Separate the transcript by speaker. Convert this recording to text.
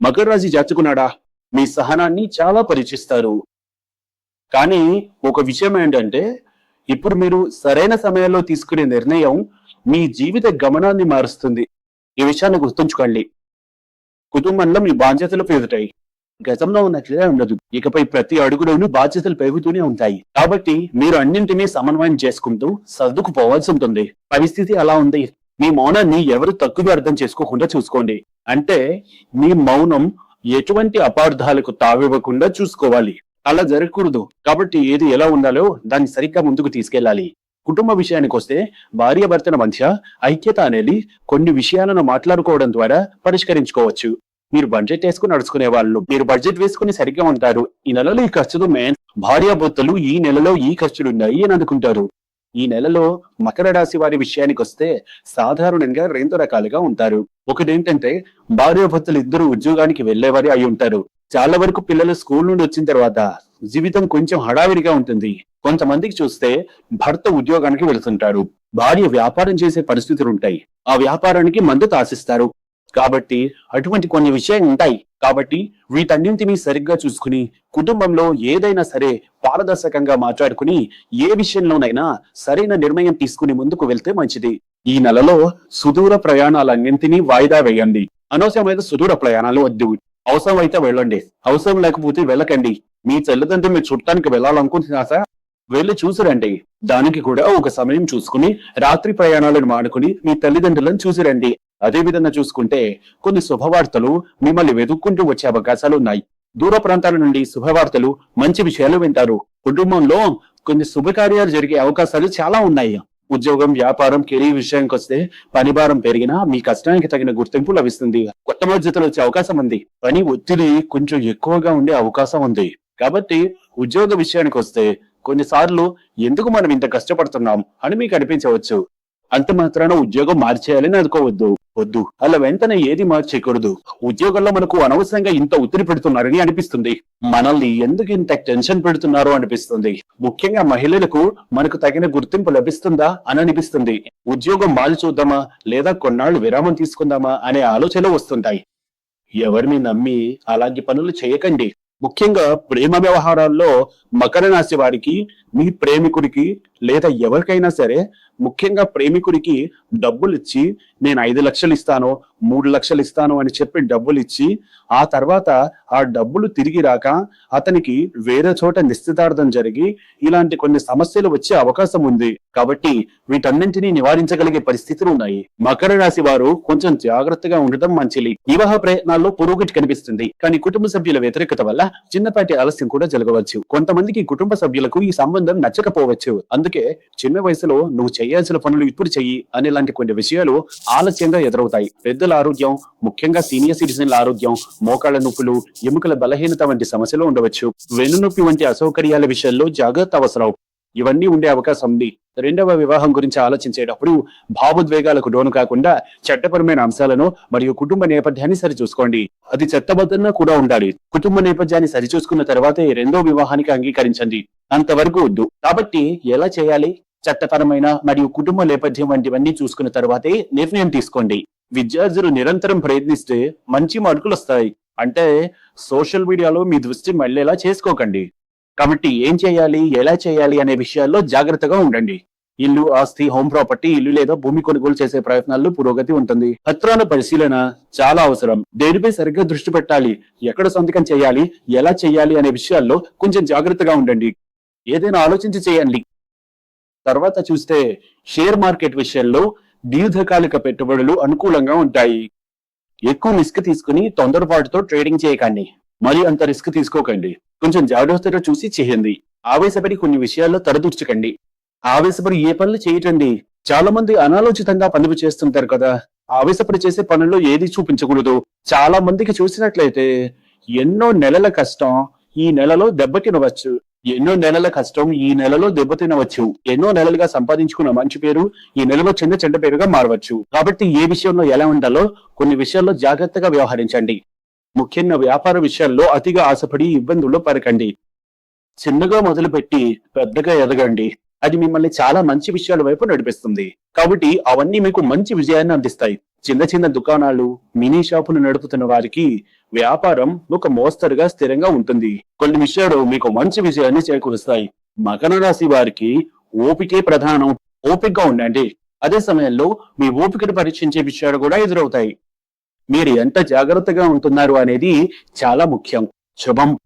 Speaker 1: మకర రాశి జాతకున్నాడా మీ సహనాన్ని చాలా పరీక్షిస్తారు. కానీ ఒక విషయం ఏంటంటే, ఇప్పుడు మీరు సరైన సమయంలో తీసుకునే నిర్ణయం మీ జీవిత గమనాన్ని మారుస్తుంది. ఈ విషయాన్ని గుర్తుంచుకోండి. కుటుంబంలో మీ బాధ్యతలు పెరుగుతాయి. గతంలో ఉన్నట్లే ఉండదు. ఇకపై ప్రతి అడుగులోనూ బాధ్యతలు పెరుగుతూనే ఉంటాయి. కాబట్టి మీరు అన్నింటినీ సమన్వయం చేసుకుంటూ సర్దుకుపోవాల్సి ఉంటుంది. పరిస్థితి అలా ఉంది. మీ మౌనాన్ని ఎవరు తక్కువ అర్థం చేసుకోకుండా చూసుకోండి. అంటే మీ మౌనం ఎటువంటి అపార్థాలకు తావివ్వకుండా చూసుకోవాలి. అలా జరగకూడదు. కాబట్టి ఏది ఎలా ఉండాలో దాన్ని సరిగ్గా ముందుకు తీసుకెళ్లాలి. కుటుంబ విషయానికి వస్తే భార్యాభర్తల మధ్య ఐక్యత అనేది కొన్ని విషయాలను మాట్లాడుకోవడం ద్వారా పరిష్కరించుకోవచ్చు. మీరు బడ్జెట్ వేసుకుని నడుచుకునే వాళ్ళు, మీరు బడ్జెట్ వేసుకుని సరిగ్గా ఉంటారు. ఈ నెలలో ఈ ఖర్చులు భార్యాభర్తలు ఈ నెలలో ఈ ఖర్చులున్నాయి అని అనుకుంటారు. ఈ నెలలో మకర రాశి వారి విషయానికి వస్తే సాధారణంగా రెండు రకాలుగా ఉంటారు. ఒకటేంటంటే భార్యాభర్తలు ఇద్దరు ఉద్యోగానికి వెళ్లేవారి అయి ఉంటారు. చాలా వరకు పిల్లలు స్కూల్ నుండి వచ్చిన తర్వాత జీవితం కొంచెం హడావిడిగా ఉంటుంది. కొంతమందికి చూస్తే భర్త ఉద్యోగానికి వెళుతుంటారు, భార్య వ్యాపారం చేసే పరిస్థితులు ఉంటాయి. ఆ వ్యాపారానికి మద్దతు ఆశిస్తారు. కాబట్టి అటువంటి కొన్ని విషయాలు ఉంటాయి. కాబట్టి వీటన్నింటినీ సరిగ్గా చూసుకుని కుటుంబంలో ఏదైనా సరే పారదర్శకంగా మాట్లాడుకుని ఏ విషయంలోనైనా సరైన నిర్ణయం తీసుకుని ముందుకు వెళ్తే మంచిది. ఈ నెలలో సుదూర ప్రయాణాలన్నింటినీ వాయిదా వేయండి. అనవసరమైన సుదూర ప్రయాణాలు వద్దు. అవసరం అయితే వెళ్ళండి, అవసరం లేకపోతే వెళ్ళకండి. మీ తల్లిదండ్రులు మీ చుట్టానికి వెళ్ళాలనుకుంటున్నారా? వెళ్ళి చూసిరండి. దానికి కూడా ఒక సమయం చూసుకుని రాత్రి ప్రయాణాలను మానుకుని మీ తల్లిదండ్రులను చూసిరండి. అదే విధంగా చూసుకుంటే కొన్ని శుభవార్తలు మిమ్మల్ని వెతుక్కుంటూ వచ్చే అవకాశాలు ఉన్నాయి. దూర ప్రాంతాల నుండి శుభవార్తలు, మంచి విషయాలు వింటారు. కుటుంబంలో కొన్ని శుభకార్యాలు జరిగే అవకాశాలు చాలా ఉన్నాయి. ఉద్యోగం, వ్యాపారం, కెరీర్ విషయానికి వస్తే పని భారం పెరిగినా మీ కష్టానికి తగిన గుర్తింపు లభిస్తుంది. కొత్త బాధ్యతలు వచ్చే అవకాశం ఉంది. పని ఒత్తిడి కొంచెం ఎక్కువగా ఉండే అవకాశం ఉంది. కాబట్టి ఉద్యోగ విషయానికి వస్తే కొన్నిసార్లు ఎందుకు మనం ఇంత కష్టపడుతున్నాం అని మీకు అనిపించవచ్చు. అంత మాత్రాన ఉద్యోగం మార్చేయాలని అనుకోవద్దు. వద్దు, అలా వెంటనే ఏది మార్చేయకూడదు. ఉద్యోగంలో మనకు అనవసరంగా ఇంత ఒత్తిడి పెడుతున్నారని అనిపిస్తుంది. మనల్ని ఎందుకు ఇంత టెన్షన్ పెడుతున్నారో అనిపిస్తుంది. ముఖ్యంగా మహిళలకు మనకు తగిన గుర్తింపు లభిస్తుందా అని అనిపిస్తుంది. ఉద్యోగం మారి చూద్దామా లేదా కొన్నాళ్ళు విరామం తీసుకుందామా అనే ఆలోచనలు వస్తుంటాయి. ఎవరిని నమ్మి అలాంటి పనులు చేయకండి. ముఖ్యంగా ప్రేమ వ్యవహారాల్లో మకర రాశి వారికి మీ ప్రేమికుడికి లేదా ఎవరికైనా సరే, ముఖ్యంగా ప్రేమికుడికి డబ్బులు ఇచ్చి నేను 5 లక్షలు ఇస్తాను, 3 లక్షలు ఇస్తాను అని చెప్పి డబ్బులు ఇచ్చి ఆ తర్వాత ఆ డబ్బులు తిరిగి రాక అతనికి వేరే చోట నిశ్చితార్థం జరిగి ఇలాంటి కొన్ని సమస్యలు వచ్చే అవకాశం ఉంది. కాబట్టి వీటన్నింటినీ నివారించగలిగే పరిస్థితులు ఉన్నాయి. మకర రాశి వారు కొంచెం జాగ్రత్తగా ఉండటం మంచిది. వివాహ ప్రయత్నాల్లో పురోగతి కనిపిస్తుంది. కానీ కుటుంబ సభ్యుల వ్యతిరేకత వల్ల చిన్నపాటి ఆలస్యం కూడా జరగవచ్చు. కొంతమందికి కుటుంబ సభ్యులకు ఈ సంబంధం నచ్చకపోవచ్చు. అందుకే చిన్న వయసులో నువ్వు చేయాల్సిన పనులు ఇప్పుడు చెయ్యి అనేలాంటి కొన్ని విషయాలు ఆలస్యంగా ఎదురవుతాయి. పెద్దల ఆరోగ్యం, ముఖ్యంగా సీనియర్ సిటిజన్ల ఆరోగ్యం, మోకాళ్ల నొప్పులు, ఎముకల బలహీనత వంటి సమస్యలు ఉండవచ్చు. వెన్నునొప్పి వంటి అసౌకర్యాల విషయంలో జాగ్రత్త అవసరం. ఇవన్నీ ఉండే అవకాశం ఉంది. రెండవ వివాహం గురించి ఆలోచించేటప్పుడు భావోద్వేగాలకు లోను కాకుండా చట్టపరమైన అంశాలను మరియు కుటుంబ నేపథ్యాన్ని సరిచూసుకోండి. అది చట్టబద్ధంగా కూడా ఉండాలి. కుటుంబ నేపథ్యాన్ని సరిచూసుకున్న తర్వాతే రెండో వివాహానికి అంగీకరించండి. అంతవరకు వద్దు. కాబట్టి ఎలా చేయాలి? చట్టపరమైన మరియు కుటుంబ నేపథ్యం వంటివన్నీ చూసుకున్న తర్వాతే నిర్ణయం తీసుకోండి. విద్యార్థులు నిరంతరం ప్రయత్నిస్తే మంచి మార్కులు వస్తాయి. అంటే సోషల్ మీడియాలో మీ దృష్టి మళ్ళేలా చేసుకోకండి. కాబట్టి ఏం చేయాలి, ఎలా చేయాలి అనే విషయాల్లో జాగ్రత్తగా ఉండండి. ఇల్లు, ఆస్తి, హోమ్ ప్రాపర్టీ, ఇల్లు లేదా భూమి కొనుగోలు చేసే ప్రయత్నాల్లో పురోగతి ఉంటుంది. పత్రాల పరిశీలన చాలా అవసరం. దేనిపై సరిగ్గా దృష్టి పెట్టాలి, ఎక్కడ సంతకం చేయాలి, ఎలా చేయాలి అనే విషయాల్లో కొంచెం జాగ్రత్తగా ఉండండి. ఏదైనా ఆలోచించి చేయండి. తర్వాత చూస్తే షేర్ మార్కెట్ విషయంలో దీర్ఘకాలిక పెట్టుబడులు అనుకూలంగా ఉంటాయి. ఎక్కువ రిస్క్ తీసుకుని తొందరపాటుతో ట్రేడింగ్ చేయకండి. మరి అంత రిస్క్ తీసుకోకండి. కొంచెం జాగ్రత్తగా చూసి చేయండి. ఆవేశపడి కొన్ని విషయాల్లో తరదూర్చకండి. ఆవేశపడి ఏ పనులు చేయటండి. చాలా మంది అనాలోచితంగా పనులు చేస్తుంటారు కదా. ఆవేశపడి చేసే పనుల్లో ఏది చూపించకూడదు. చాలా మందికి చూసినట్లయితే ఎన్నో నెలల కష్టం ఈ నెలలో దెబ్బతినవచ్చు. ఎన్నో నెలల కష్టం ఈ నెలలో దెబ్బతినవచ్చు. ఎన్నో నెలలుగా సంపాదించుకున్న మంచి పేరు ఈ నెలలో చెడ్డ పేరుగా మారవచ్చు. కాబట్టి ఏ విషయంలో ఎలా ఉండాలో కొన్ని విషయాల్లో జాగ్రత్తగా వ్యవహరించండి. ముఖ్యంగా వ్యాపార విషయాల్లో అతిగా ఆశపడి ఇబ్బందుల్లో పడకండి. చిన్నగా మొదలుపెట్టి పెద్దగా ఎదగండి. అది మిమ్మల్ని చాలా మంచి విషయాల వైపు నడిపిస్తుంది. కాబట్టి అవన్నీ మీకు మంచి విజయాన్ని అందిస్తాయి. చిన్న చిన్న దుకాణాలు, మినీ షాపులు నడుపుతున్న వారికి వ్యాపారం ఒక మోస్తరుగా స్థిరంగా ఉంటుంది. కొన్ని విషయాలు మీకు మంచి విజయాన్ని చేకూరుస్తాయి. మకర రాశి వారికి ఓపికే ప్రధానం. ఓపికగా ఉండండి. అదే సమయంలో మీ ఓపికను పరీక్షించే విషయాలు కూడా ఎదురవుతాయి. మీరు ఎంత జాగ్రత్తగా ఉంటున్నారు అనేది చాలా ముఖ్యం. శుభం.